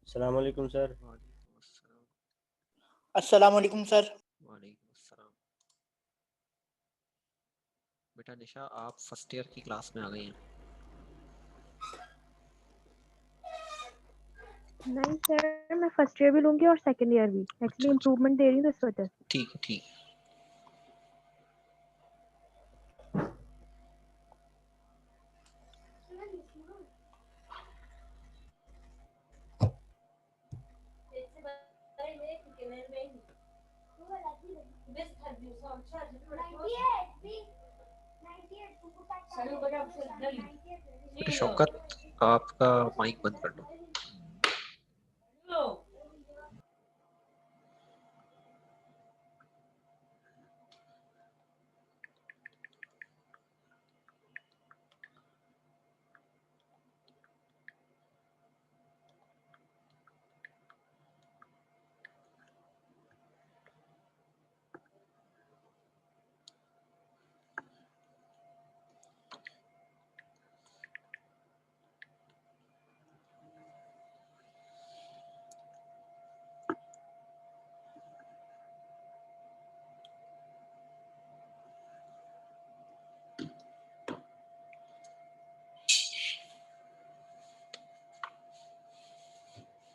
अस्सलाम वालेकुम सर। वालेकुम अस्सलाम। अस्सलाम वालेकुम सर। वालेकुम अस्सलाम। बेटा निशा, आप फर्स्ट ईयर की क्लास में आ गई हैं। नहीं सर, मैं फर्स्ट ईयर भी लूंगी और सेकंड ईयर भी। एक्चुअली अच्छा, इम्प्रूवमेंट दे रही हूँ इस वजह से। ठीक है ठीक। बेटा शौकत, आपका माइक बंद कर लो।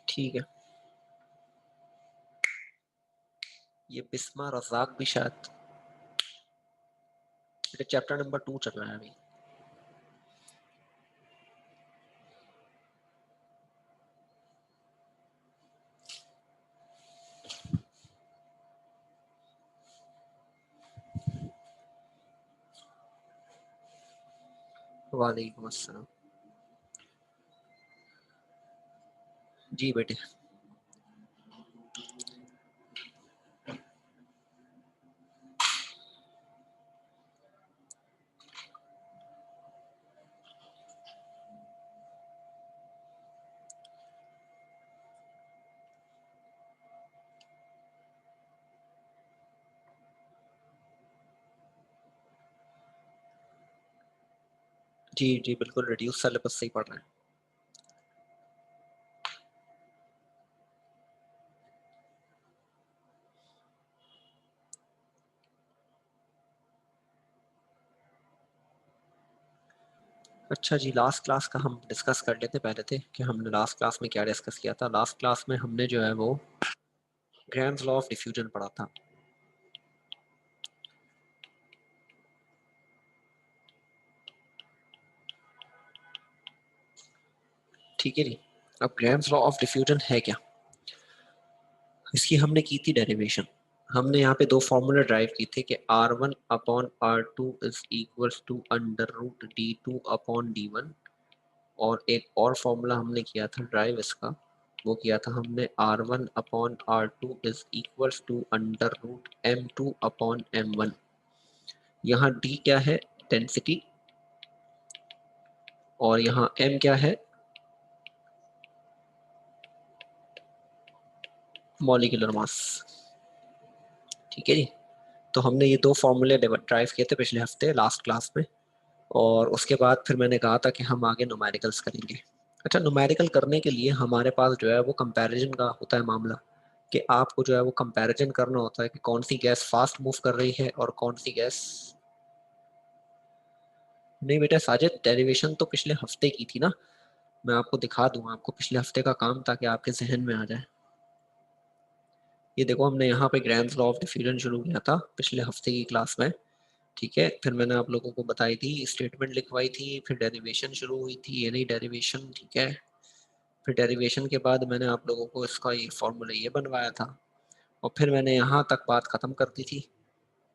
ठीक है, ये बिस्मा रज़ाक भी शायद बेटा चैप्टर नंबर 2 चल रहा है अभी। वालेकुम अस्सलाम। जी बेटे। जी जी बिल्कुल, रिड्यूस सिलेबस से ही पढ़ रहे हैं। अच्छा जी, लास्ट क्लास का हम डिस्कस कर लेते पहले थे कि हमने लास्ट क्लास में क्या डिस्कस किया था। लास्ट क्लास में हमने जो है वो ग्राम्स लॉ ऑफ डिफ्यूजन पढ़ा था। ठीक है जी। अब ग्राम्स लॉ ऑफ डिफ्यूजन है क्या, इसकी हमने की थी डेरिवेशन। हमने यहाँ पे दो फॉर्मूले ड्राइव किए थे कि R1 upon R2 is equals to under root D2 upon D1, और एक और फॉर्मूला हमने किया था ड्राइव इसका, वो किया था हमने R1 upon R2 is equals to under root M2 upon M1। यहाँ D क्या है, डेंसिटी, और यहाँ M क्या है, मॉलिक्यूलर मास। ठीक है जी। तो हमने ये दो फॉर्मूले ड्राइव किए थे पिछले हफ्ते लास्ट क्लास में, और उसके बाद फिर मैंने कहा था कि हम आगे न्यूमेरिकल्स करेंगे। अच्छा, न्यूमेरिकल करने के लिए हमारे पास जो है वो कंपैरिजन का होता है मामला, कि आपको जो है वो कंपैरिजन करना होता है कि कौन सी गैस फास्ट मूव कर रही है और कौन सी गैस नहीं। बेटा साजिद, डेरिवेशन तो पिछले हफ्ते की थी ना, मैं आपको दिखा दूंगा, आपको पिछले हफ्ते का काम ताकि आपके जहन में आ जाए। ये देखो, हमने यहाँ पे ग्राम्स लॉ ऑफ डिफ्यूजन शुरू किया था पिछले हफ्ते की क्लास में। ठीक है, फिर मैंने आप लोगों को बताई थी, स्टेटमेंट लिखवाई थी, फिर डेरिवेशन शुरू हुई थी, ये नहीं डेरिवेशन। ठीक है, फिर डेरिवेशन के बाद मैंने आप लोगों को इसका ये फॉर्मूला ये बनवाया था, और फिर मैंने यहाँ तक बात ख़त्म कर दी थी,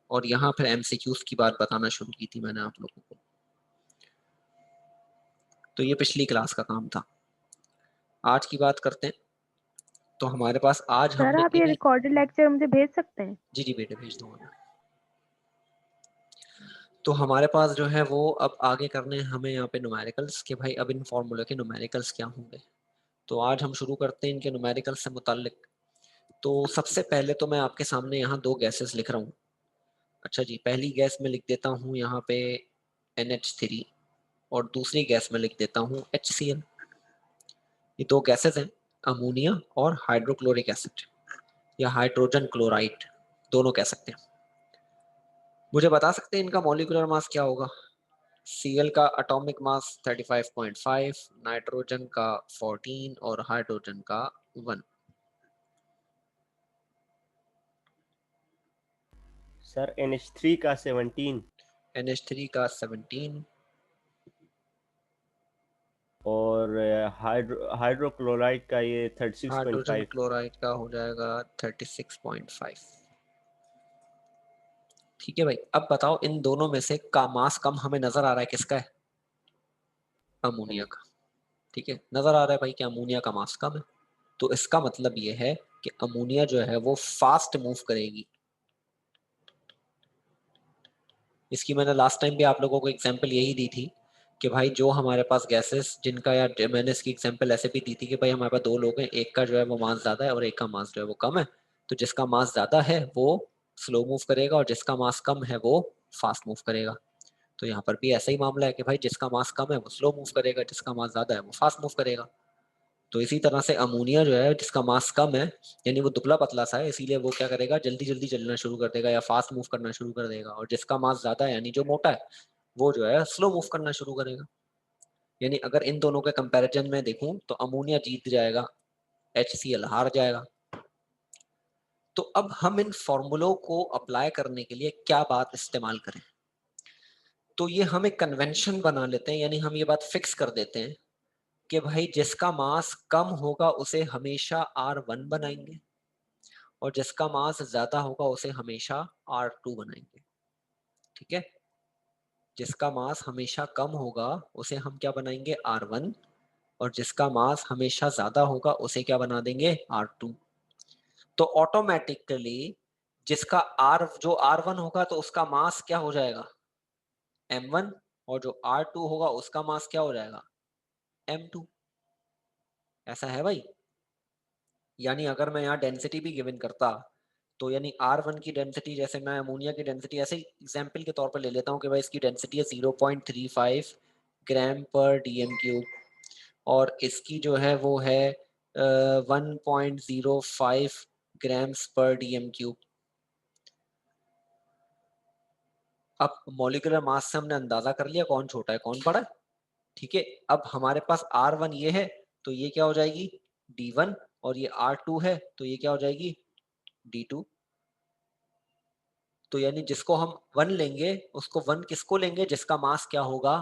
और यहाँ फिर एमसीक्यूज की बात बताना शुरू की थी मैंने आप लोगों को। तो ये पिछली क्लास का काम था। आज की बात करते हैं। तो हमारे पास आज सर हमने आप ये रिकॉर्डेड लेक्चर मुझे भेज सकते हैं? जी जी बेटे, भेज दूंगा मैं। तो हमारे पास जो है वो अब आगे करने हैं हमें यहाँ पे न्यूमेरिकल्स, के भाई अब इन फॉर्मूले के न्यूमेरिकल्स क्या होंगे। तो आज हम शुरू करते हैं इनके न्यूमेरिकल्स से मुताल्लिक। तो सबसे पहले तो मैं आपके सामने यहाँ दो गैसेस लिख रहा हूँ। अच्छा जी, पहली गैस में लिख देता हूँ यहाँ पे NH3, और दूसरी गैस में लिख देता हूँ HCl। ये दो गैसेस हैं। अमोनिया और हाइड्रोक्लोरिक एसिड या हाइड्रोजन क्लोराइड दोनों कह सकते हैं। मुझे बता सकते हैं इनका मॉलिक्यूलर मास क्या होगा? Cl का एटॉमिक मास 35.5, नाइट्रोजन का 14 और हाइड्रोजन का 1। सर NH3 का 17 NH3 का 17 और हाइड्रोक्लोराइड का ये हाइड्रोजन 36.5। क्लोराइड का हो जाएगा 36.5। ठीक है भाई, अब बताओ इन दोनों में से का मास कम हमें नजर आ रहा है किसका है? अमोनिया का। ठीक है, नजर आ रहा है भाई कि अमोनिया का मास कम है, तो इसका मतलब ये है कि अमोनिया जो है वो फास्ट मूव करेगी। इसकी मैंने लास्ट टाइम भी आप लोगों को एग्जांपल यही दी थी कि भाई जो हमारे पास गैसेस जिनका, या मैंने इसकी एग्जांपल ऐसे भी दी थी कि भाई हमारे पास दो लोग हैं, एक का जो है वो मास ज्यादा है और एक का मास जो है वो कम है, तो जिसका मास ज्यादा है वो स्लो मूव करेगा और जिसका मास कम है वो फास्ट मूव करेगा। तो यहाँ पर भी ऐसा ही मामला है कि भाई जिसका मास कम है वो स्लो मूव करेगा, जिसका मास ज्यादा है वो फास्ट मूव करेगा। तो इसी तरह से अमोनिया जो है जिसका मास कम है, यानी वो दुबला पतला सा है, इसीलिए वो क्या करेगा, जल्दी जल्दी चलना शुरू कर देगा या फास्ट मूव करना शुरू कर देगा। और जिसका मास ज्यादा है यानी जो मोटा है, वो जो है स्लो मूव करना शुरू करेगा। यानी अगर इन दोनों के कंपैरिजन में देखूं तो अमोनिया जीत जाएगा, HCl हार जाएगा। तो अब हम इन फॉर्मूलों को अप्लाई करने के लिए क्या बात इस्तेमाल करें? तो ये हम एक कन्वेंशन बना लेते हैं, यानी हम ये बात फिक्स कर देते हैं कि भाई जिसका मास कम होगा उसे हमेशा R1 बनाएंगे और जिसका मास ज्यादा होगा उसे हमेशा R2 बनाएंगे। ठीक है, जिसका मास हमेशा कम होगा उसे हम क्या बनाएंगे, R1, और जिसका मास हमेशा ज्यादा होगा उसे क्या बना देंगे, R2। तो ऑटोमेटिकली जिसका जो R1 होगा तो उसका मास क्या हो जाएगा, M1, और जो R2 होगा उसका मास क्या हो जाएगा, M2। ऐसा है भाई। यानी अगर मैं यहाँ डेंसिटी भी गिवन करता तो यानी R1 की डेंसिटी, जैसे मैं अमोनिया की डेंसिटी ऐसे एग्जाम्पल के तौर पर ले लेता हूँ कि भाई इसकी डेंसिटी है 0.35 ग्राम पर डीएम क्यूब और इसकी जो है वो है 1.05 ग्राम्स पर डीएम क्यूब। अब मॉलिक्यूलर मास से हमने अंदाजा कर लिया कौन छोटा है कौन बड़ा है। ठीक है, अब हमारे पास R1 ये है तो ये क्या हो जाएगी, D1, और ये R2 है तो ये क्या हो जाएगी, D2। तो यानी जिसको हम 1 लेंगे उसको 1 किसको लेंगे, जिसका मास क्या होगा,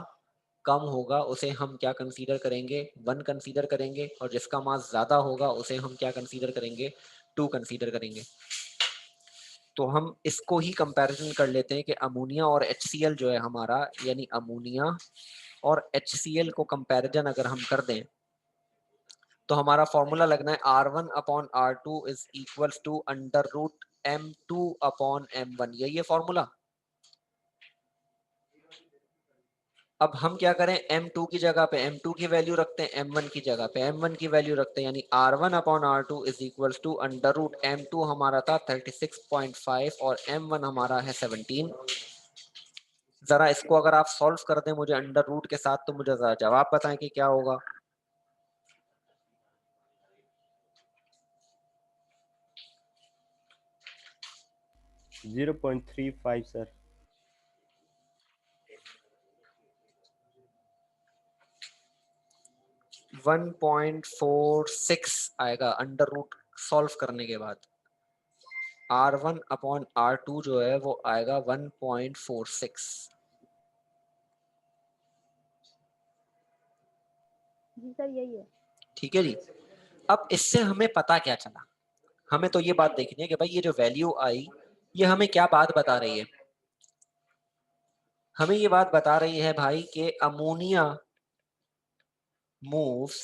कम होगा, उसे हम क्या कंसीडर करेंगे, 1 कंसीडर करेंगे, और जिसका मास ज्यादा होगा उसे हम क्या कंसीडर करेंगे, 2 कंसीडर करेंगे। तो हम इसको ही कंपैरिजन कर लेते हैं कि अमोनिया और HCl जो है हमारा, यानी अमोनिया और HCl को कंपैरिजन अगर हम कर दें तो हमारा फॉर्मूला लगना है R1/R2 is equals to under root M2/M1। यही है फॉर्मूला। अब हम क्या करें, M2 की जगह पे M2 की वैल्यू रखते हैं, M1 की जगह पे M1 की वैल्यू रखते हैं, यानी R1/R2 is equals to under root M2 हमारा था 36.5 और M1 हमारा है 17। जरा इसको अगर आप सॉल्व कर दें मुझे अंडर रूट के साथ तो मुझे जरा जवाब बताएं कि क्या होगा। .35 सर। 1.46 आएगा अंडर रूट सॉल्व करने के बाद। R1/R2 जो है वो आएगा 1.46। जी सर यही है। ठीक है जी। अब इससे हमें पता क्या चला, हमें तो ये बात देखनी है कि भाई ये जो वैल्यू आई ये हमें क्या बात बता रही है। हमें ये बात बता रही है भाई कि ammonia moves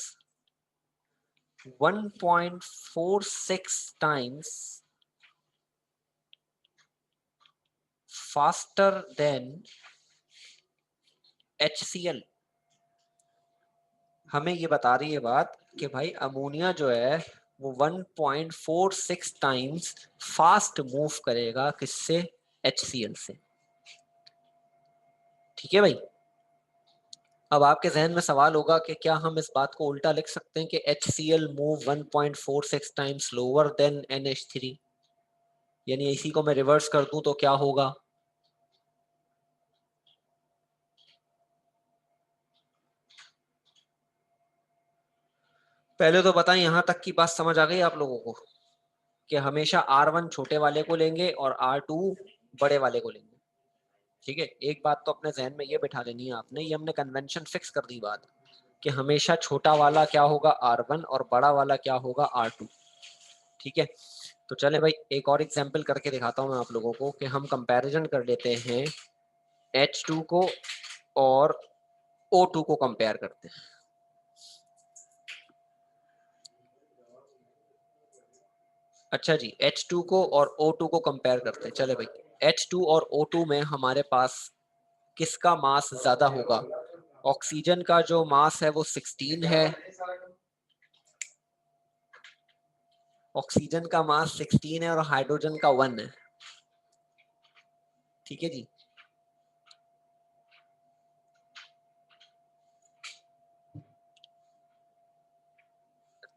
1.46 times faster than HCl। हमें ये बता रही है बात कि भाई अमोनिया जो है वो 1.46 टाइम्स फास्ट मूव करेगा किससे, HCl से। ठीक है भाई। अब आपके जहन में सवाल होगा कि क्या हम इस बात को उल्टा लिख सकते हैं कि HCl move 1.46 times lower than NH3, यानी इसी को मैं रिवर्स कर दूं तो क्या होगा? पहले तो बताएं यहां तक की बात समझ आ गई आप लोगों को कि हमेशा R1 छोटे वाले को लेंगे और R2 बड़े वाले को लेंगे। ठीक है, एक बात तो अपने जहन में ये बिठा लेनी है आपने, ये हमने कन्वेंशन फिक्स कर दी बात कि हमेशा छोटा वाला क्या होगा R1 और बड़ा वाला क्या होगा R2। ठीक है, तो चले भाई एक और एग्जांपल करके दिखाता हूं मैं आप लोगों को कि हम कंपैरिजन कर लेते हैं H2 को और O2 को कंपेयर करते हैं। अच्छा जी, H2 को और O2 को कंपेयर करते हैं। चले भाई H2 और O2 में हमारे पास किसका मास ज्यादा होगा? ऑक्सीजन का जो मास है वो 16 है, ऑक्सीजन का मास 16 है और हाइड्रोजन का 1 है। ठीक है जी,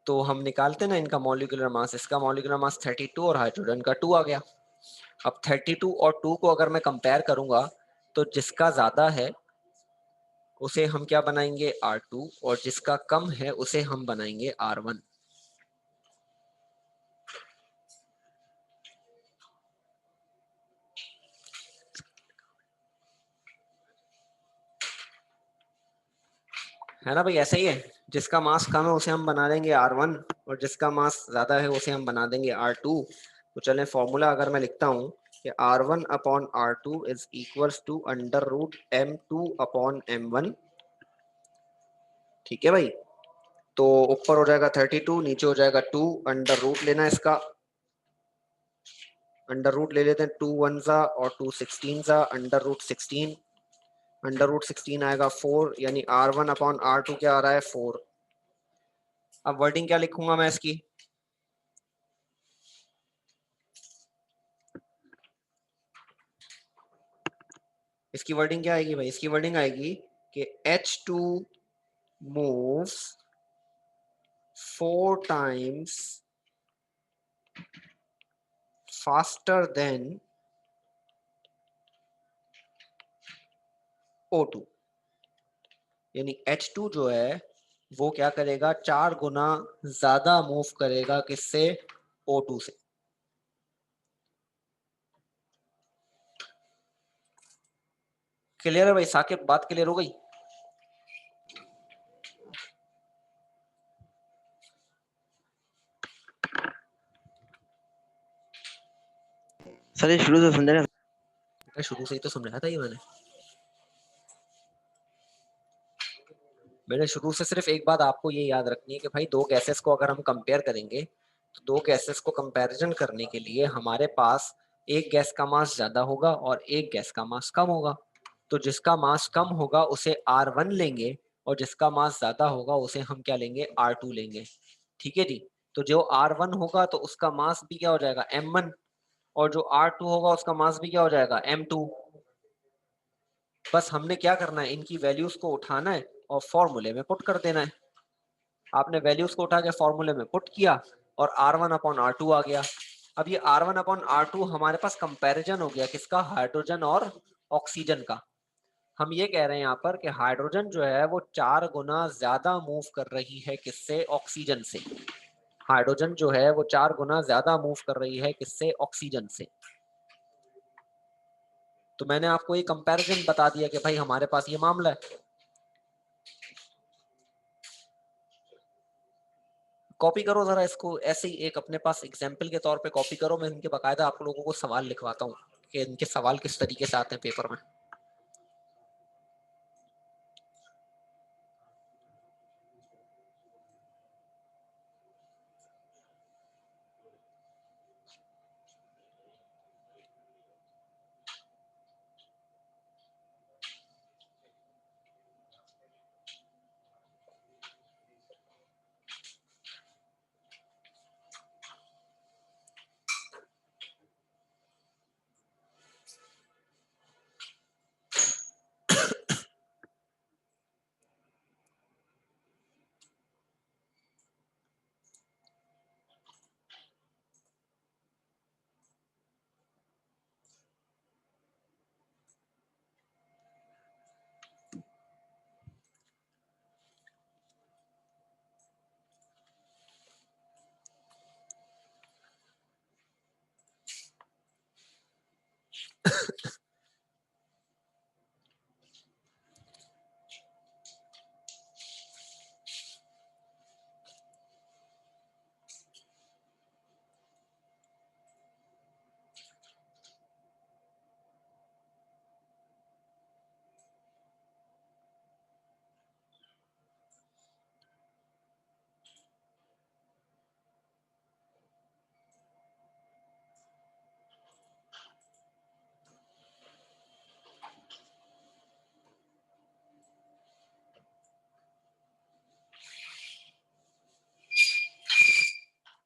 तो हम निकालते ना इनका मॉलिक्यूलर मास, इसका मॉलिक्यूलर मास 32 और हाइड्रोजन का 2 आ गया। अब 32 और 2 को अगर मैं कंपेयर करूंगा तो जिसका ज्यादा है उसे हम क्या बनाएंगे R2 और जिसका कम है उसे हम बनाएंगे R1। है ना भाई, ऐसा ही है, जिसका मास कम है उसे हम बना देंगे R1 और जिसका मास ज्यादा है उसे हम बना देंगे R2। तो चलें फॉर्मूला अगर मैं लिखता हूँ कि R1 upon R2 is equals to under root M2 upon M1। ठीक है भाई, तो ऊपर हो जाएगा 32, नीचे हो जाएगा 2, अंडर रूट लेना है इसका, अंडर रूट ले लेते हैं, 2 1 सा और 2 16 सा, अंडर रूट 16, अंडर रूट 16 आएगा 4, यानी R1 अपॉन R2 क्या आ रहा है 4। अब वर्डिंग क्या लिखूंगा मैं इसकी? इसकी वर्डिंग क्या आएगी भाई? इसकी वर्डिंग आएगी कि H2 moves 4 times faster than O2, यानी H2 जो है वो क्या करेगा, 4 गुना ज्यादा मूव करेगा किससे? O2 से। क्लियर है भाई? साकिब बात क्लियर हो गई? सर ये शुरू से समझा रहे शुरू से ही तो समझाया था ये मैंने शुरू से सिर्फ एक बात आपको ये याद रखनी है कि भाई दो गैसेस को अगर हम कंपेयर करेंगे तो दो गैसेस को कंपैरिजन करने के लिए हमारे पास एक गैस का मास ज्यादा होगा और एक गैस का मास कम होगा। तो जिसका मास कम होगा उसे R1 लेंगे और जिसका मास ज्यादा होगा उसे हम क्या लेंगे? R2 लेंगे। ठीक है जी, तो जो R1 होगा तो उसका मास भी क्या हो जाएगा? M1, और जो R2 होगा उसका मास भी क्या हो जाएगा? M2। बस हमने क्या करना है, इनकी वैल्यूज को उठाना है और फॉर्मूले में पुट कर देना है। आपने वैल्यूज को उठा के फॉर्मूले में पुट किया और R1 अपॉन R2 आ गया। अब ये R1 अपॉन R2 हमारे पास कंपैरिजन हो गया किसका? हाइड्रोजन और ऑक्सीजन का। हम ये कह रहे हैं यहाँ पर कि हाइड्रोजन जो है वो 4 गुना ज्यादा मूव कर रही है किससे? ऑक्सीजन से। हाइड्रोजन जो है वो 4 गुना ज्यादा मूव कर रही है किससे? ऑक्सीजन से। तो मैंने आपको ये कंपैरिजन बता दिया कि भाई हमारे पास ये मामला है। कॉपी करो जरा इसको, ऐसे ही एक अपने पास एग्जाम्पल के तौर पे कॉपी करो। मैं इनके बाकायदा आप लोगों को सवाल लिखवाता हूँ कि इनके सवाल किस तरीके से आते हैं पेपर में।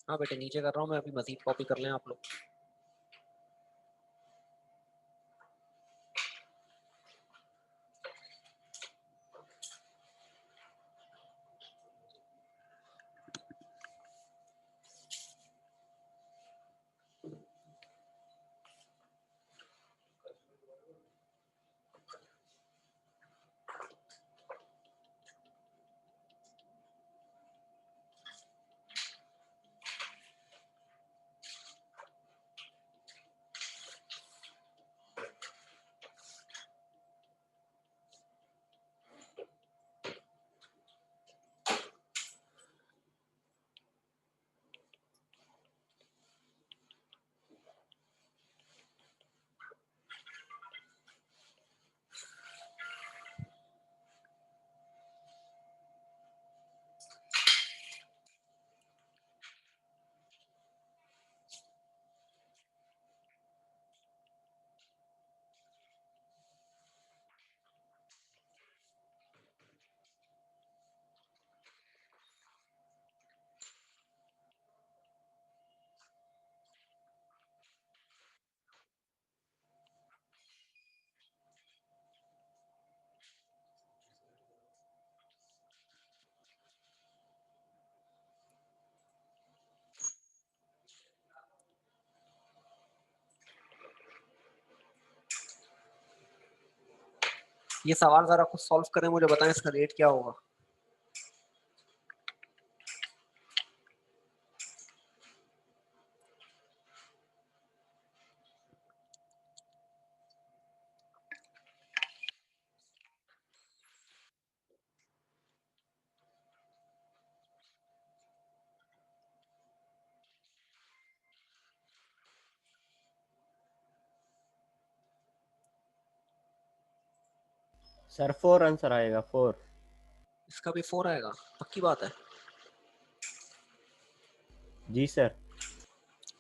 हाँ बेटे नीचे कर रहा हूँ मैं, अभी मजीद कॉपी कर लें आप लोग। ये सवाल जरा खुद सॉल्व करें, मुझे बताएं इसका रेट क्या होगा। सर 4 आंसर आएगा, 4। इसका भी 4 आएगा, पक्की बात है? जी सर।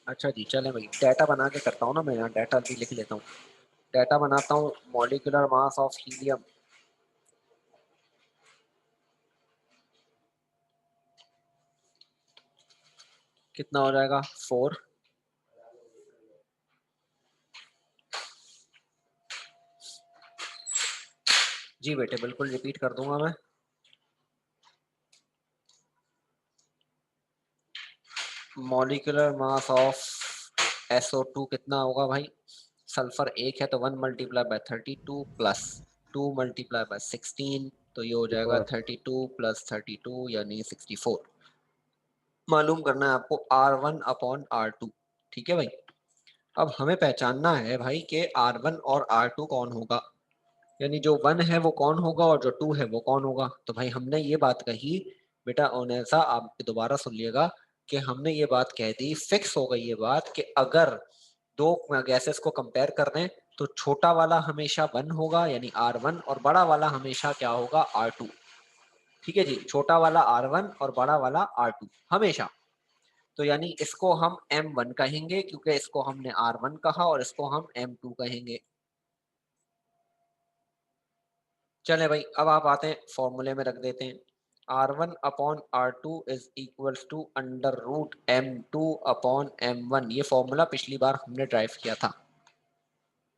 अच्छा जी चलें भाई, डाटा बना के करता हूँ ना मैं, यहाँ डाटा भी लिख लेता हूँ। डाटा बनाता हूँ, मॉलिक्यूलर मास ऑफ हीलियम कितना हो जाएगा 4। जी बेटे बिल्कुल रिपीट कर दूंगा मैं। मॉलिक्यूलर मास ऑफ SO2 कितना होगा भाई? सल्फर 1 है तो 1 multiply by 32 plus 2 multiply by 16, तो ये हो जाएगा 32 प्लस 32 यानी 64। मालूम करना है आपको R1/R2। ठीक है भाई, अब हमें पहचानना है भाई कि R1 और R2 कौन होगा, यानी जो 1 है वो कौन होगा और जो 2 है वो कौन होगा। तो भाई हमने ये बात कही बेटा ओनेसा, आप दोबारा सुन लिएगा कि हमने ये बात कह दी, फिक्स हो गई ये बात कि अगर दो गैसेस को कंपेयर कर रहे हैं तो छोटा वाला हमेशा 1 होगा यानी R1, और बड़ा वाला हमेशा क्या होगा R2। ठीक है जी, छोटा वाला R1 और बड़ा वाला R2 हमेशा। तो यानी इसको हम M1 कहेंगे क्योंकि इसको हमने R1 कहा और इसको हम M2 कहेंगे। चले भाई अब आप आते हैं फॉर्मूले में रख देते हैं, R1/R2 is equals to √M2/M1। ये फॉर्मूला पिछली बार हमने ड्राइव किया था।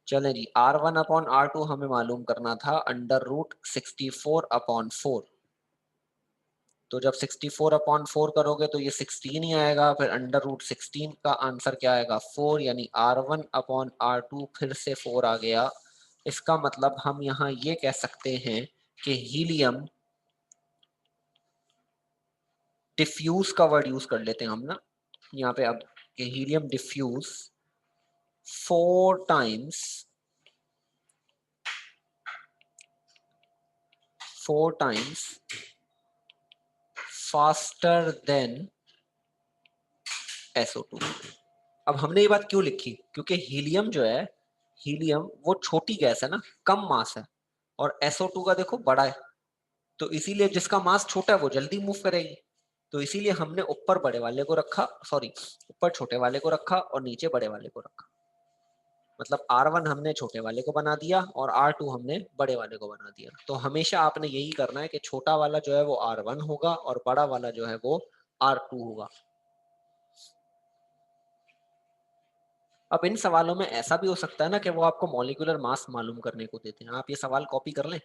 चले जी, R1/R2 हमें मालूम करना था √64/4। तो जब 64/4 करोगे तो ये 16 ही आएगा, फिर √16 का आंसर क्या आएगा 4, यानी R1/R2 फिर से 4 आ गया। इसका मतलब हम यहाँ ये कह सकते हैं कि हीलियम डिफ्यूज का वर्ड यूज कर लेते हैं हम ना यहाँ पे, अब helium diffuse 4 times 4 times faster than SO2। अब हमने ये बात क्यों लिखी? क्योंकि हीलियम जो है, हीलियम वो छोटी गैस है ना, कम मास है, और SO2 का देखो बड़ा है, तो इसीलिए जिसका मास छोटा है वो जल्दी मूव करेगी। तो इसीलिए हमने ऊपर बड़े वाले को रखा, सॉरी ऊपर छोटे वाले को रखा और नीचे बड़े वाले को रखा। मतलब R1 हमने छोटे वाले को बना दिया और R2 हमने बड़े वाले को बना दिया। तो हमेशा आपने यही करना है कि छोटा वाला जो है वो R1 होगा और बड़ा वाला जो है वो R2 होगा। अब इन सवालों में ऐसा भी हो सकता है ना कि वो आपको मॉलिक्यूलर मास मालूम करने को देते हैं। आप ये सवाल कॉपी कर लें,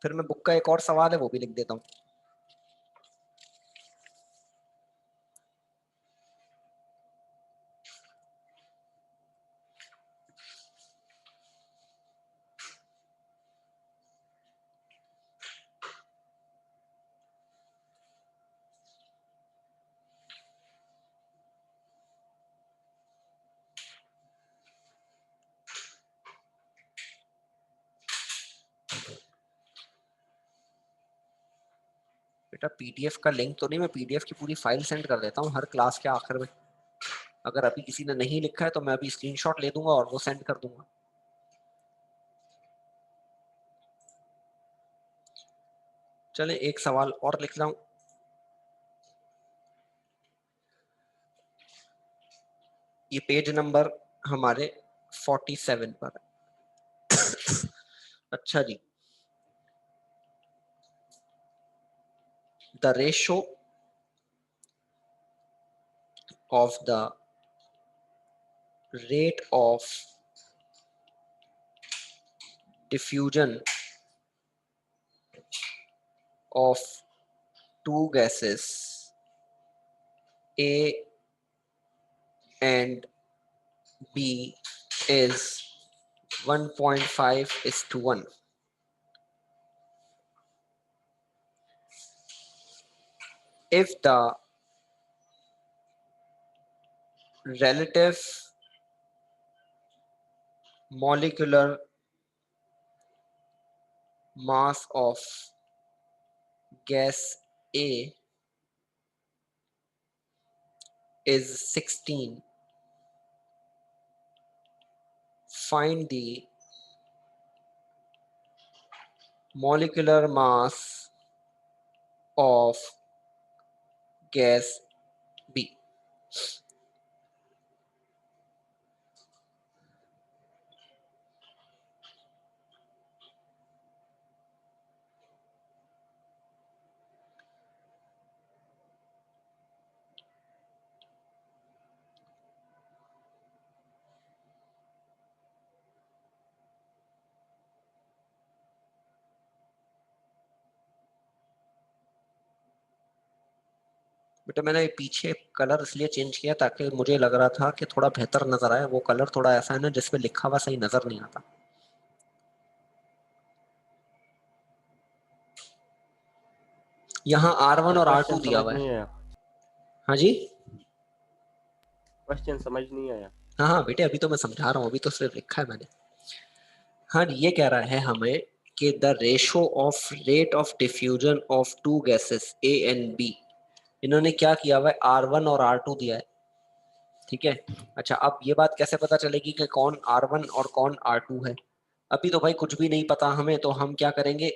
फिर मैं बुक का एक और सवाल है वो भी लिख देता हूँ। बेटा पीडीएफ का लिंक तो नहीं, मैं पीडीएफ की पूरी फाइल सेंड कर देता हूँ हर क्लास के आखिर में। अगर अभी किसी ने नहीं लिखा है तो मैं अभी स्क्रीनशॉट ले दूंगा और वो सेंड कर दूंगा। चले एक सवाल और लिख रहा हूं। ये पेज नंबर हमारे 47 पर है। अच्छा जी, the ratio of the rate of diffusion of two gases A and B is 1.5:1. If the relative molecular mass of gas A is 16, find the molecular mass of gas B. बेटा मैंने पीछे colour इसलिए change किया ताकि मुझे लग रहा था कि थोड़ा बेहतर नजर आए। वो कलर थोड़ा ऐसा है ना जिसमें लिखा हुआ सही नजर नहीं आता। यहाँ R1 और R2 क्वेश्चन दिया समझ हुआ नहीं है। आया, हाँ जी, क्वेश्चन समझ नहीं आया। हाँ हाँ बेटे अभी तो मैं समझा रहा हूँ, अभी तो सिर्फ लिखा है मैंने। हाँ ये कह रहा है हमें कि the ratio of rate of diffusion of two gases A and B, इन्होंने क्या किया हुआ है R1 और R2 दिया है, ठीक है। अच्छा अब ये बात कैसे पता चलेगी कि कौन R1 और कौन R2 है? अभी तो भाई कुछ भी नहीं पता हमें, तो हम क्या करेंगे,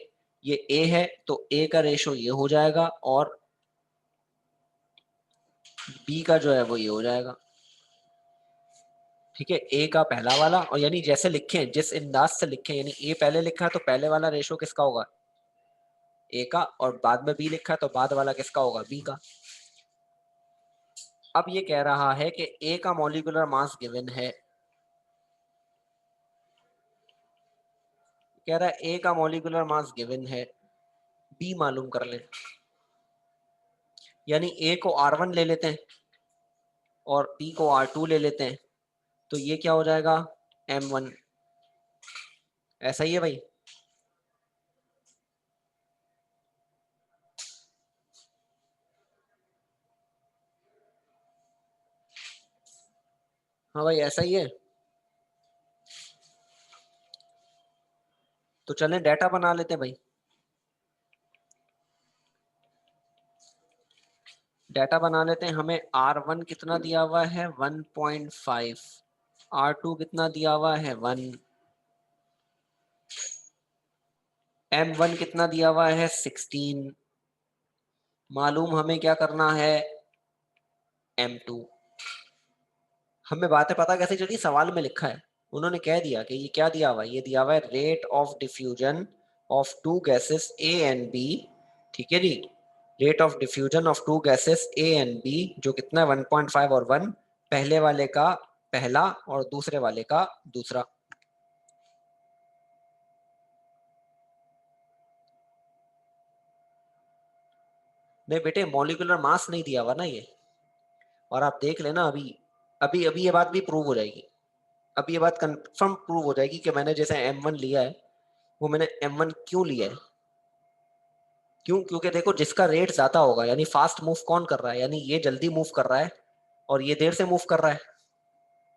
ये A है तो A का रेशो ये हो जाएगा और B का जो है वो ये हो जाएगा, ठीक है। A का पहला वाला, और यानी जैसे लिखे जिस अंदाज से लिखे, यानी A पहले लिखा है तो पहले वाला रेशो किसका होगा, A का, और बाद में B लिखा है तो बाद वाला किसका होगा, B का। अब ये कह रहा है कि A का मॉलिक्यूलर मास गिवन है, कह रहा है A का मॉलिक्यूलर मास गिवन है, B मालूम कर ले। यानी A को R1 ले लेते हैं और B को R2 ले लेते हैं, तो ये क्या हो जाएगा, M1। ऐसा ही है भाई। हाँ भाई ऐसा ही है। तो चलें डाटा बना लेते हैं भाई। डाटा बना लेते हैं। हमें R1 कितना दिया हुआ है 1.5, R2 कितना दिया हुआ है 1, M1 कितना दिया हुआ है 16, मालूम हमें क्या करना है M2। हमें बातें पता कैसे चली, सवाल में लिखा है, उन्होंने कह दिया कि ये क्या दिया हुआ है, ये दिया हुआ है rate of diffusion of two gases A and B, ठीक है जी, rate of diffusion of two gases A and B जो कितना है 1.5 और 1, पहले वाले का पहला और दूसरे वाले का दूसरा। नहीं बेटे मॉलिक्यूलर मास नहीं दिया हुआ ना ये, और आप देख लेना अभी अभी अभी ये बात भी प्रूव हो जाएगी, अभी ये बात कंफर्म प्रूव हो जाएगी कि मैंने जैसे M1 लिया है वो मैंने M1 क्यों लिया है, क्यों, क्योंकि देखो जिसका रेट ज्यादा होगा यानी फास्ट मूव कौन कर रहा है, यानी ये जल्दी मूव कर रहा है और ये देर से मूव कर रहा है,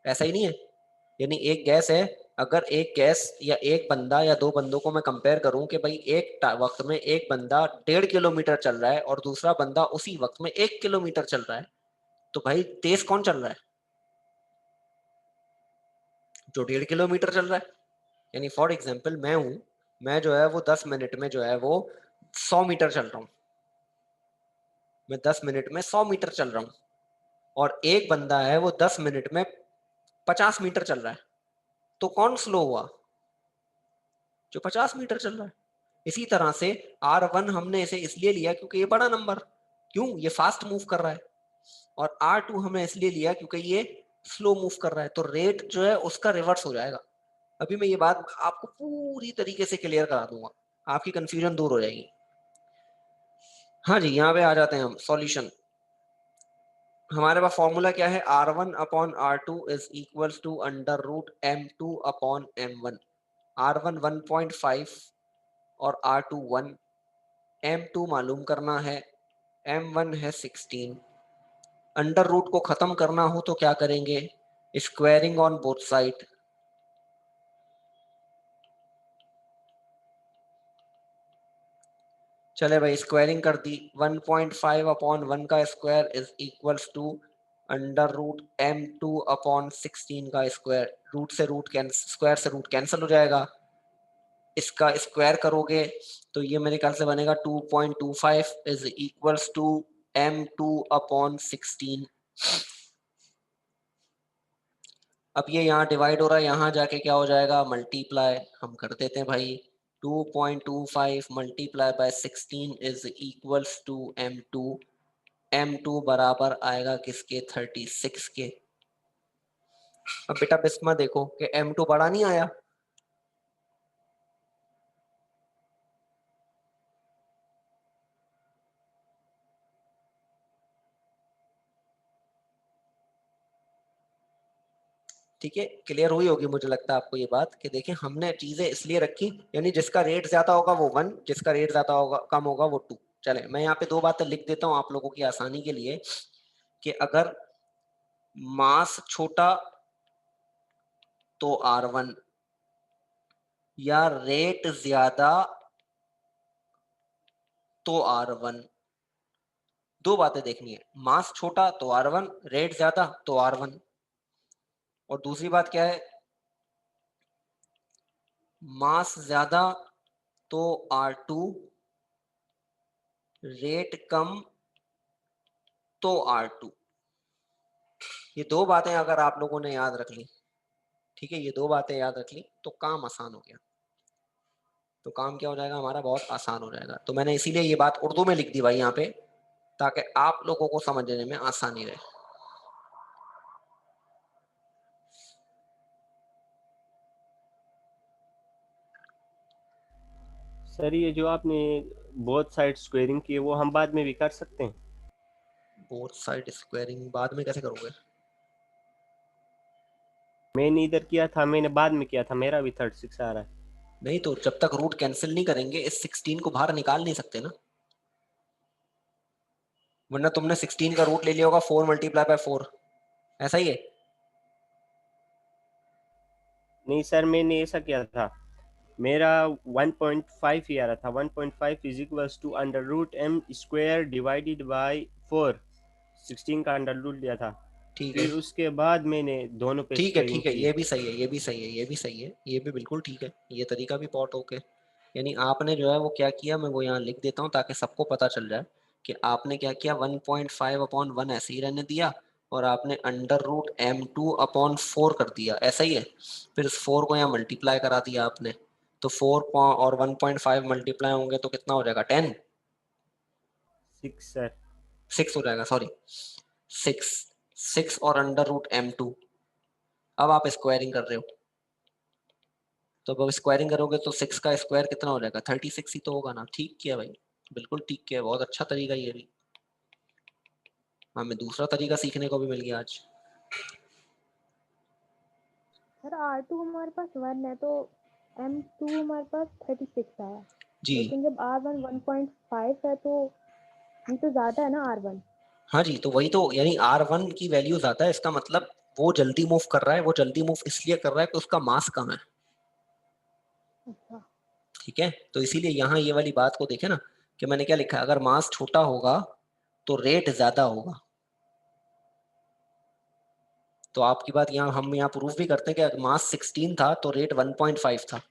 ऐसा ही नहीं है। यानी एक गैस है, अगर एक गैस या एक बंदा या दो बंदों को मैं कंपेयर करूं कि भाई एक वक्त में एक बंदा 1.5 किलोमीटर चल रहा है और दूसरा बंदा उसी वक्त में 1 किलोमीटर चल रहा है, तो भाई तेज कौन चल रहा है, जो 1.5 किलोमीटर चल रहा है। यानी फॉर एग्जाम्पल मैं हूं, मैं जो है वो 10 मिनट में जो है वो 100 मीटर चल रहा हूँ, मैं 10 मिनट में 100 मीटर चल रहा हूँ, और एक बंदा है वो 10 मिनट में 50 मीटर चल रहा है, तो कौन स्लो हुआ, जो 50 मीटर चल रहा है। इसी तरह से R1 हमने इसे इसलिए लिया क्योंकि ये बड़ा नंबर, क्यों, ये फास्ट मूव कर रहा है, और R2 हमने इसलिए लिया क्योंकि ये स्लो मूव कर रहा है, तो रेट जो है उसका रिवर्स हो जाएगा। अभी मैं ये बात आपको पूरी तरीके से क्लियर करा दूंगा, आपकी कंफ्यूजन दूर हो जाएगी। हाँ जी, यहाँ पे आ जाते हैं हम सॉल्यूशन। हमारे पास फॉर्मूला क्या है, R1 upon R2 is equals to under root M2 upon M1। R1 1.5 और R2 1, M2 मालूम करना है, M1 है 16। अंडर रूट को खत्म करना हो तो क्या करेंगे, स्क्वायरिंग ऑन बोथ साइड, चले भाई स्क्वायरिंग कर दी, 1.5 अपॉन 1 का square is equals to under root M2 upon 16 का स्क्वायर, रूट से रूट कैंसिल, स्क्वायर से रूट कैंसिल हो जाएगा, इसका स्क्वायर करोगे तो ये मेरे ख्याल से बनेगा 2.25 is equals to M2 upon 16। अब ये यहाँ डिवाइड हो रहा है, यहाँ जाके क्या हो जाएगा मल्टीप्लाई, हम कर देते हैं भाई, 2.25 multiply by 16 is equals to M2, M2 बराबर आएगा किसके 36 के। अब बेटा बिस्मा देखो कि M2 बड़ा नहीं आया, ठीक है, क्लियर हुई होगी मुझे लगता है आपको ये बात कि देखिए हमने चीजें इसलिए रखी, यानी जिसका रेट ज्यादा होगा वो 1, जिसका रेट ज्यादा होगा कम होगा वो 2। चले मैं यहाँ पे दो बातें लिख देता हूँ आप लोगों की आसानी के लिए, कि अगर मास छोटा तो R1, या रेट ज्यादा तो R1। दो बातें देखनी है, मास छोटा तो R1, रेट ज्यादा तो R1। और दूसरी बात क्या है, मास ज्यादा तो R2, रेट कम तो R2। ये दो बातें अगर आप लोगों ने याद रख ली, ठीक है, ये दो बातें याद रख ली तो काम आसान हो गया, तो काम क्या हो जाएगा हमारा, बहुत आसान हो जाएगा। तो मैंने इसीलिए ये बात उर्दू में लिख दी भाई यहाँ पे, ताकि आप लोगों को समझने में आसानी रहे। सर ये जो आपने बोथ साइड स्क्वेयरिंग की है वो हम बाद में भी कर सकते हैं? बोथ साइड स्क्वायरिंग बाद में कैसे करोगे, मैंने इधर किया था, मैंने बाद में किया था, मेरा भी 36 आ रहा है। नहीं तो जब तक रूट कैंसिल नहीं करेंगे इस 16 को बाहर निकाल नहीं सकते ना, वरना तुमने 16 का रूट ले लिया होगा 4 मल्टीप्लाई बाय 4, ऐसा ही है। नहीं सर मैंने ऐसा किया था, मेरा 1.5 ही आ रहा था, 1.5 is equals to under root M square divided by 4, 16 का अंडर रूट लिया था, ठीक है, फिर उसके बाद मैंने दोनों पे ठीक है, स्क्वायरिंग ठीक है, की। ये भी सही है, ये भी सही है, ये भी सही है, ये भी बिल्कुल ठीक है, ये तरीका भी बहुत ओके। यानी आपने जो है वो क्या किया, मैं वो यहाँ लिख देता हूँ ताकि सबको पता चल जाए कि आपने क्या किया, 1.5/1 ऐसे ही रहने दिया और आपने अंडर रूट m2/4 कर दिया, ऐसा ही है। फिर इस 4 को यहाँ मल्टीप्लाई करा दिया आपने, तो 4 और 1.5 मल्टीप्लाई होंगे तो कितना हो जाएगा, 10, 6 सर। 6 हो जाएगा, सॉरी 6, 6 और अंडर रूट m2। अब आप स्क्वायरिंग कर रहे हो, तो अब स्क्वायरिंग करोगे तो 6 का स्क्वायर कितना हो जाएगा, 36 ही तो होगा ना। ठीक किया भाई, बिल्कुल ठीक किया, बहुत अच्छा तरीका ये भी, हमें दूसरा तरीका सीखने को भी मिल गया आज। सर R2 हमारे पास 1 है तो M2 हमारे पास 36 आया, जी लेकिन जब R1 1.5 है तो ये तो ज्यादा है ना R1। हाँ जी, तो वही तो, यानी R1 की वैल्यू ज्यादा है, इसका मतलब वो जल्दी मूव कर रहा है, वो जल्दी मूव इसलिए कर रहा है कि उसका मास कम है। अच्छा। ठीक है, तो इसीलिए यहाँ ये वाली बात को देखे ना, कि मैंने क्या लिखा है, अगर मास छोटा होगा तो रेट ज्यादा होगा। तो आपकी बात यहाँ हम यहाँ प्रूफ भी करते हैं कि अगर मास 16 था तो रेट 1.5 था,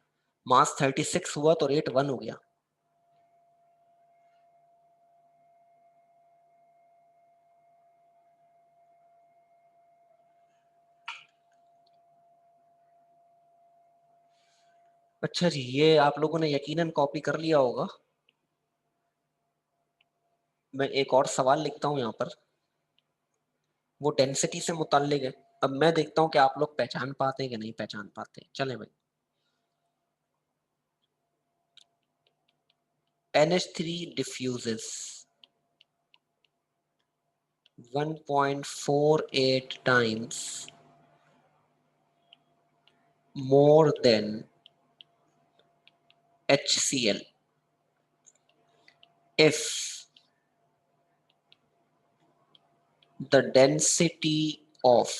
मास 36 हुआ तो रेट 1 हो गया। अच्छा जी, ये आप लोगों ने यकीनन कॉपी कर लिया होगा। मैं एक और सवाल लिखता हूँ यहाँ पर, वो डेंसिटी से मुताल्लिक है। अब मैं देखता हूँ कि आप लोग पहचान पाते हैं कि नहीं पहचान पाते। चलें भाई, NH3 diffuses 1.48 times more than HCl if the density of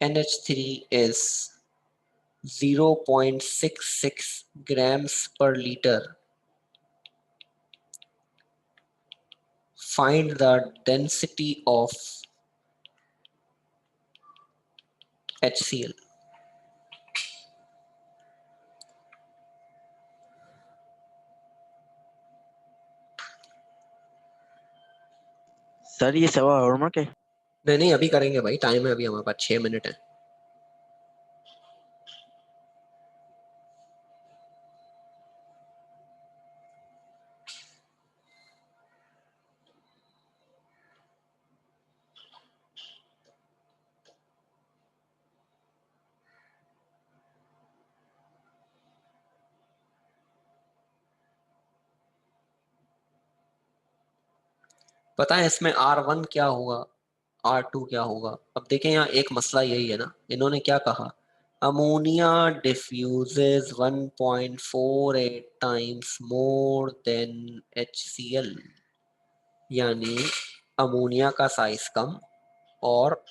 NH3 is 0.66 grams per liter. Find the density of HCl. Sir ये सवाल होमवर्क है? नहीं नहीं, अभी करेंगे भाई, टाइम है अभी हमारे पास, 6 मिनट है। पता है इसमें R1 क्या होगा, R2 क्या होगा? अब देखें यहाँ एक मसला यही है ना, इन्होंने क्या कहा, ammonia diffuses 1.48 times more than HCl, यानी अमोनिया का साइज कम और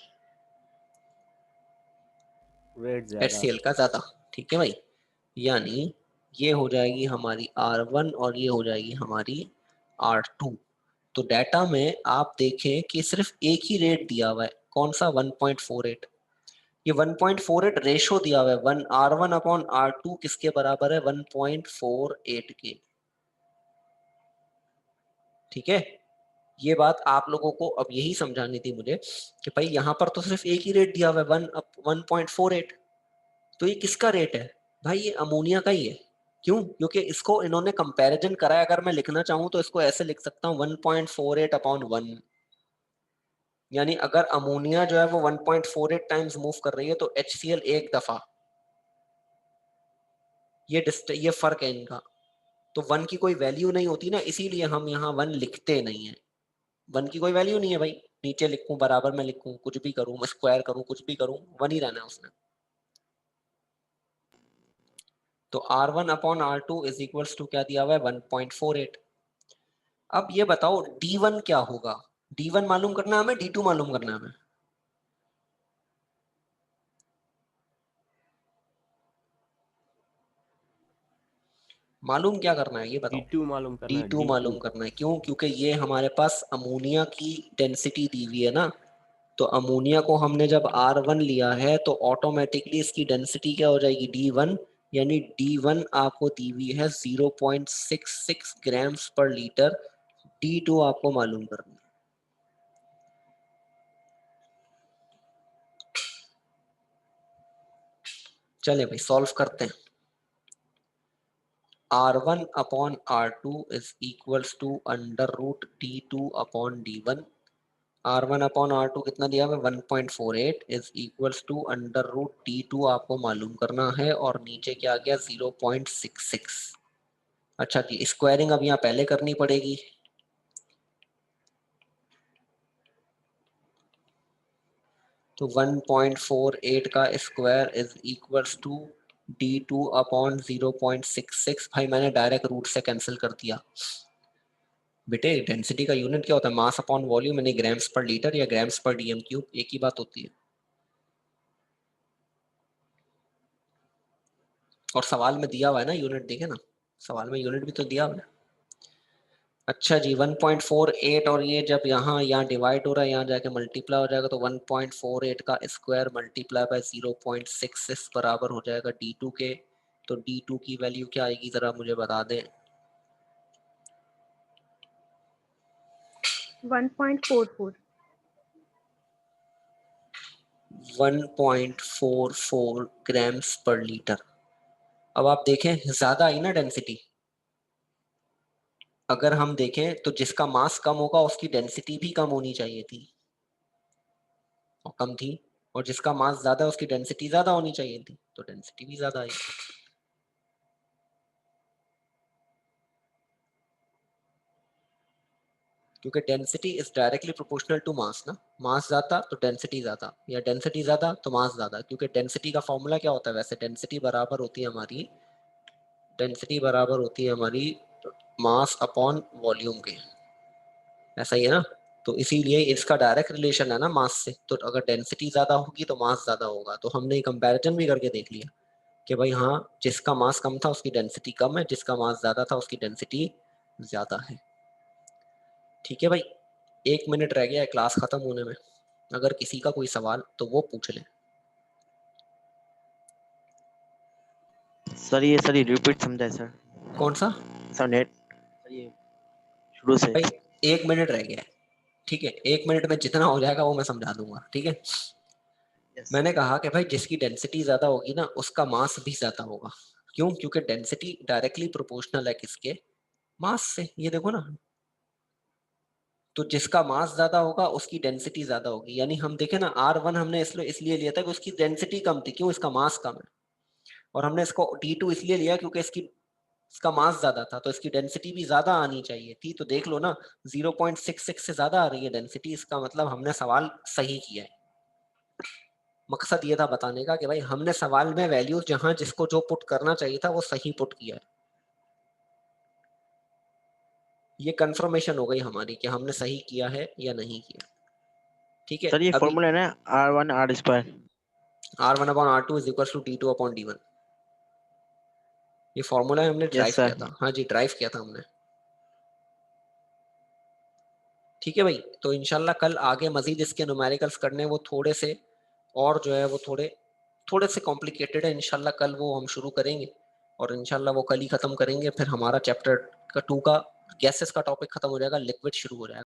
रेट ज्यादा। HCl का ज्यादा। ठीक है भाई, यानी ये हो जाएगी हमारी R1 और ये हो जाएगी हमारी R2। तो डाटा में आप देखें कि सिर्फ एक ही रेट दिया हुआ है, कौन सा, 1.48। ये 1.48 रेशो दिया हुआ है, 1R1/R2 किसके बराबर है, 1.48 के। ठीक है, ये बात आप लोगों को अब यही समझानी थी मुझे कि भाई यहाँ पर तो सिर्फ एक ही रेट दिया हुआ है, 1.48। तो ये किसका रेट है भाई, ये अमोनिया का ही है। क्यों? क्योंकि इसको इन्होंने कंपैरिजन करा है। अगर मैं लिखना चाहूँ तो इसको ऐसे लिख सकता हूँ, 1.48/1, यानी अगर अमोनिया जो है वो 1.48 टाइम्स मूव कर रही है तो HCl एक दफा। ये फर्क है इनका। तो 1 की कोई वैल्यू नहीं होती ना, इसीलिए हम यहाँ 1 लिखते नहीं है। 1 की कोई वैल्यू नहीं है भाई, नीचे लिखूं, बराबर में लिखूं, कुछ भी करूं, मैं स्क्वायर करूं, कुछ भी करूं, 1 ही रहना है उसने। तो R1/R2 इज इक्वल्स टू क्या दिया हुआ है, 1.48। अब ये बताओ D1 क्या होगा, D1 मालूम करना है हमें, D2 मालूम करना है हमें? मालूम क्या करना है ये बताओ। D2 मालूम करना है, D2 मालूम D2। करना है, क्यों? क्योंकि ये हमारे पास अमोनिया की डेंसिटी दी हुई है ना, तो अमोनिया को हमने जब R1 लिया है तो ऑटोमेटिकली इसकी डेंसिटी क्या हो जाएगी, D1, यानी D1 आपको दी हुई है 0.66 ग्राम्स पर लीटर, D2 आपको मालूम करनी है। चले भाई सॉल्व करते हैं। R1 upon R2 is equals to under root D2 upon D1। R1 upon R2 कितना दिया हुआ है 1.48 is equals to under root D2 आपको मालूम करना है, और नीचे क्या आ गया 0.66। अच्छा जी, स्क्वायरिंग अब यहाँ पहले करनी पड़ेगी। तो 1.48 का square is equals to D2 upon 0.66। भाई मैंने डायरेक्ट रूट से कैंसिल कर दिया। बेटे डेंसिटी का यूनिट क्या होता है, मास अपॉन वॉल्यूम, यानी ग्राम्स पर लीटर या ग्राम्स पर डीएम क्यूब, एक ही बात होती है। और सवाल में दिया हुआ है ना यूनिट, देखे ना सवाल में यूनिट भी तो दिया हुआ है। अच्छा जी 1.48, और ये जब यहाँ डिवाइड हो रहा है, यहाँ जाके मल्टीप्लाई हो जाएगा, तो 1.48 का स्क्वायर मल्टीप्लाई बाय 0.66 बराबर हो जाएगा D2 के। तो D2 की वैल्यू क्या आएगी जरा मुझे बता दें। 1.44। 1.44 ग्राम्स पर लीटर। अब आप देखें ज्यादा आई ना डेंसिटी, अगर हम देखें तो जिसका मास कम होगा उसकी डेंसिटी भी कम होनी चाहिए थी, और कम थी, और जिसका मास ज्यादा उसकी डेंसिटी ज्यादा होनी चाहिए थी, तो डेंसिटी भी ज्यादा आई। क्योंकि density is directly proportional to mass ना, मास ज्यादा तो डेंसिटी ज्यादा, या डेंसिटी ज्यादा तो मास ज्यादा। क्योंकि डेंसिटी का फॉर्मूला क्या होता है वैसे, डेंसिटी बराबर होती है हमारी मास अपॉन वॉल्यूम के, ऐसा ही है ना। तो इसीलिए इसका डायरेक्ट रिलेशन है ना मास से, तो अगर डेंसिटी ज्यादा होगी तो मास ज्यादा होगा। तो हमने कंपैरिजन भी करके देख लिया कि भाई हाँ, जिसका मास कम था उसकी डेंसिटी कम है, जिसका मास ज्यादा था उसकी डेंसिटी ज्यादा है। ठीक है भाई, 1 मिनट रह गया है क्लास खत्म होने में, अगर किसी का कोई सवाल तो वो पूछ ले। सर ये रिपीट समझा है सर। कौन सा? सर नेट सर ये शुरू से। भाई 1 मिनट रह गया है, ठीक है, 1 मिनट में जितना हो जाएगा वो मैं समझा दूंगा, ठीक है। यस मैंने कहा कि भाई जिसकी डेंसिटी ज्यादा होगी ना उसका मास भी ज्यादा होगा। क्यों? क्योंकि डेंसिटी डायरेक्टली प्रोपोर्शनल है किसके, मास से। ये देखो ना, तो जिसका मास ज्यादा होगा उसकी डेंसिटी ज्यादा होगी। यानी हम देखें ना R1 हमने इसलिए लिया था कि उसकी डेंसिटी कम थी, क्यों, इसका मास कम है। और हमने इसको D2 इसलिए लिया क्योंकि इसका मास ज्यादा था, तो इसकी डेंसिटी भी ज्यादा आनी चाहिए थी। तो देख लो ना 0.66 से ज्यादा आ रही है डेंसिटी, इसका मतलब हमने सवाल सही किया है। मकसद ये था बताने का कि भाई हमने सवाल में वैल्यूज जहां जिसको जो पुट करना चाहिए था वो सही पुट किया है। ये कंफर्मेशन हो गई हमारी कि हमने सही किया है या नहीं किया। ठीक है, सर ये अभी फॉर्मूला है ना R1 R square. R1 upon R2 is equal to D2 upon D1। ये फॉर्मूला हमने ड्राइव यस किया सर। था, हाँ जी ड्राइव किया था हमने। ठीक है भाई, तो इंशाल्लाह कल आगे मजीद इसके न्यूमेरिकल्स करने, वो थोड़े से और जो है वो थोड़े से कॉम्प्लिकेटेड है। इंशाल्लाह कल वो हम शुरू करेंगे, और इंशाल्लाह वो कल ही खत्म करेंगे। फिर हमारा चैप्टर का 2 का गैसेस का टॉपिक खत्म हो जाएगा, लिक्विड शुरू हो जाएगा।